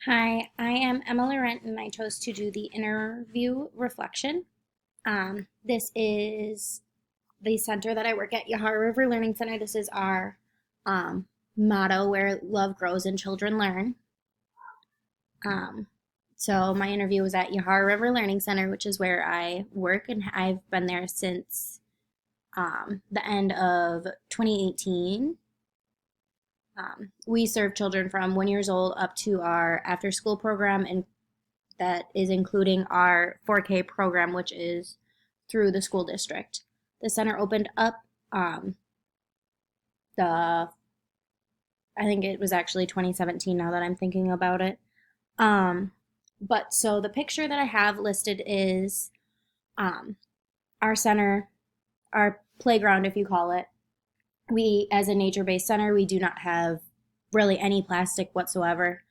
Hi, I am Emma Laurent and I chose to do the interview reflection. This is the center that I work at, Yahara River Learning Center. This is our um, motto where love grows and children learn. Um, so my interview was at Yahara River Learning Center, which is where I work, and I've been there since the end of 2018. We serve children from 1 year old up to our after school program, and that is including our 4K program, which is through the school district. The center opened up the, I think it was actually 2017 now that I'm thinking about it. Um, but so the picture that I have listed is um, our center, our playground, if you call it. We, as a nature based center, we do not have really any plastic whatsoever.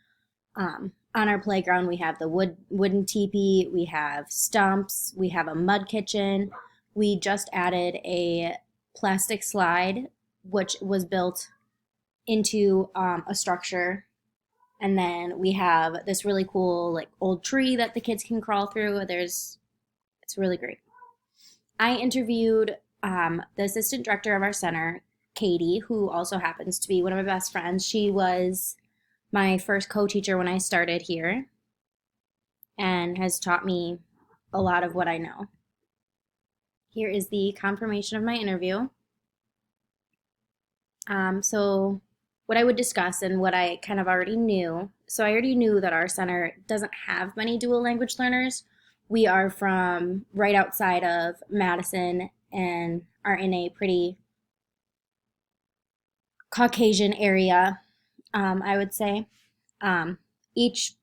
On our playground, we have the wooden teepee, we have stumps, we have a mud kitchen. We just added a plastic slide, which was built into a structure. And then we have this really cool, like, old tree that the kids can crawl through. It's really great. I interviewed the assistant director of our center, Katie, who also happens to be one of my best friends. She was my first co-teacher when I started here and has taught me a lot of what I know. Here is the confirmation of my interview. So what I would discuss and what I kind of already knew. So I already knew that our center doesn't have many dual language learners. We are from right outside of Madison and are in a pretty Caucasian area, I would say. Each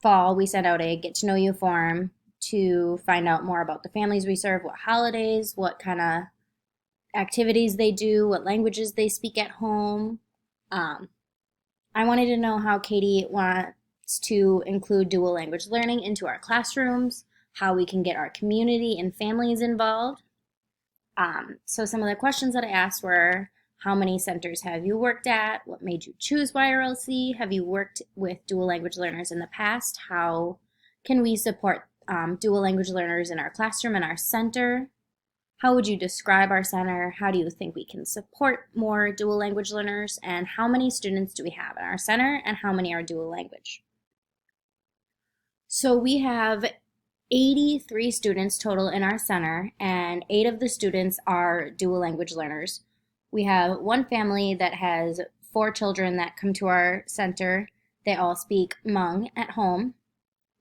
fall, we send out a get to know you form to find out more about the families we serve, what holidays, what kind of activities they do, what languages they speak at home. Um, I wanted to know how Katie wants to include dual language learning into our classrooms, how we can get our community and families involved. So some of the questions that I asked were, how many centers have you worked at? What made you choose YRLC? Have you worked with dual language learners in the past? How can we support dual language learners in our classroom and our center? How would you describe our center? How do you think we can support more dual language learners? And how many students do we have in our center and how many are dual language? So we have 83 students total in our center, and 8 of the students are dual language learners. We have one family that has 4 children that come to our center. They all speak Hmong at home.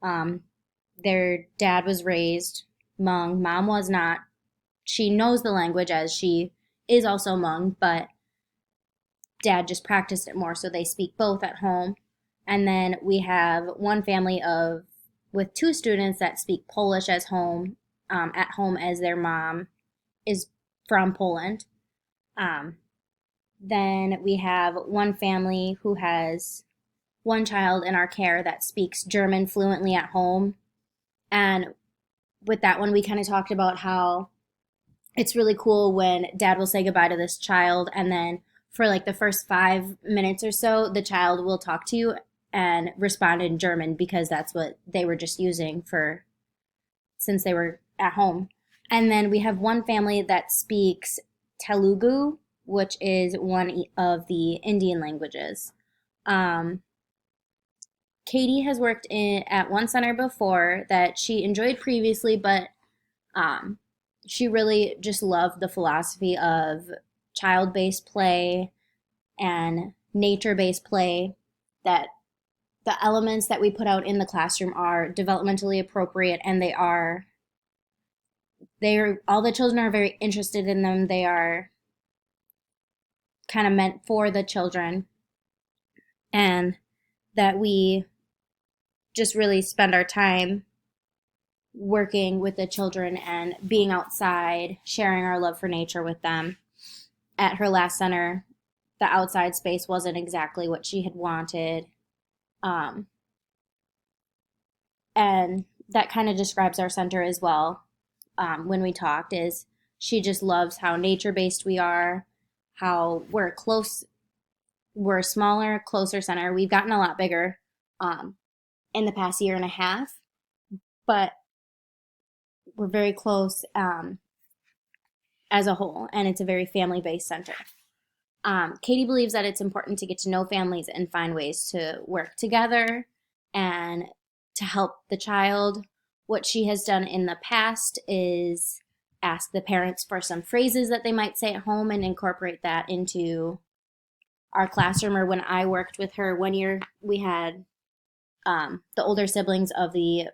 Um, their dad was raised Hmong, mom was not. She knows the language as she is also Hmong, but dad just practiced it more, so they speak both at home. And then we have one family of with 2 students that speak Polish as home at home as their mom is from Poland. Um, then we have one family who has one child in our care that speaks German fluently at home. And with that one, we kind of talked about how it's really cool when dad will say goodbye to this child, and then for like the first 5 minutes or so, the child will talk to you and respond in German because that's what they were just using for since they were at home. And then we have one family that speaks Telugu, which is one of the Indian languages. Um, Katie has worked at one center before that she enjoyed previously, but um, she really just loved the philosophy of child based play and nature based play, that the elements that we put out in the classroom are developmentally appropriate and they're all the children are very interested in them. They are kind of meant for the children, and that we just really spend our time working with the children and being outside, sharing our love for nature with them. At her last center, the outside space wasn't exactly what she had wanted. Um, and that kind of describes our center as well. When we talked, is she just loves how nature based we are, how we're a smaller, closer center. We've gotten a lot bigger, um, in the past year and a half, but we're very close as a whole, and it's a very family-based center. Katie believes that it's important to get to know families and find ways to work together and to help the child. What she has done in the past is ask the parents for some phrases that they might say at home and incorporate that into our classroom. Or when I worked with her one year, we had the older siblings of the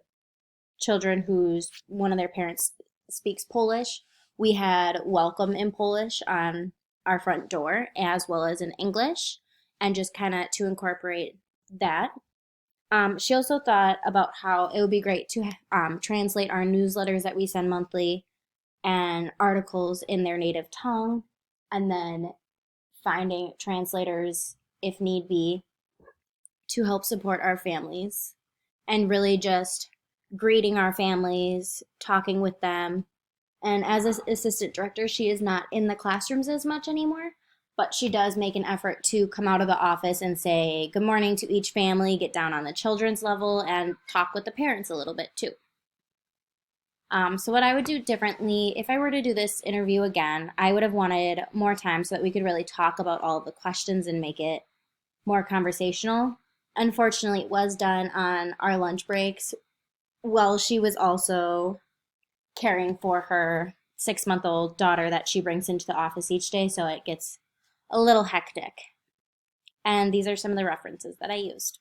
children whose one of their parents speaks Polish. We had welcome in Polish on our front door as well as in English, and just kind of to incorporate that. She also thought about how it would be great to translate our newsletters that we send monthly and articles in their native tongue, and then finding translators if need be to help support our families, and really just greeting our families, talking with them. And as an assistant director, she is not in the classrooms as much anymore, but she does make an effort to come out of the office and say good morning to each family, get down on the children's level, and talk with the parents a little bit too. So what I would do differently, if I were to do this interview again, I would have wanted more time so that we could really talk about all of the questions and make it more conversational. Unfortunately, it was done on our lunch breaks while she was also caring for her 6-month-old daughter that she brings into the office each day, so it gets a little hectic. And these are some of the references that I used.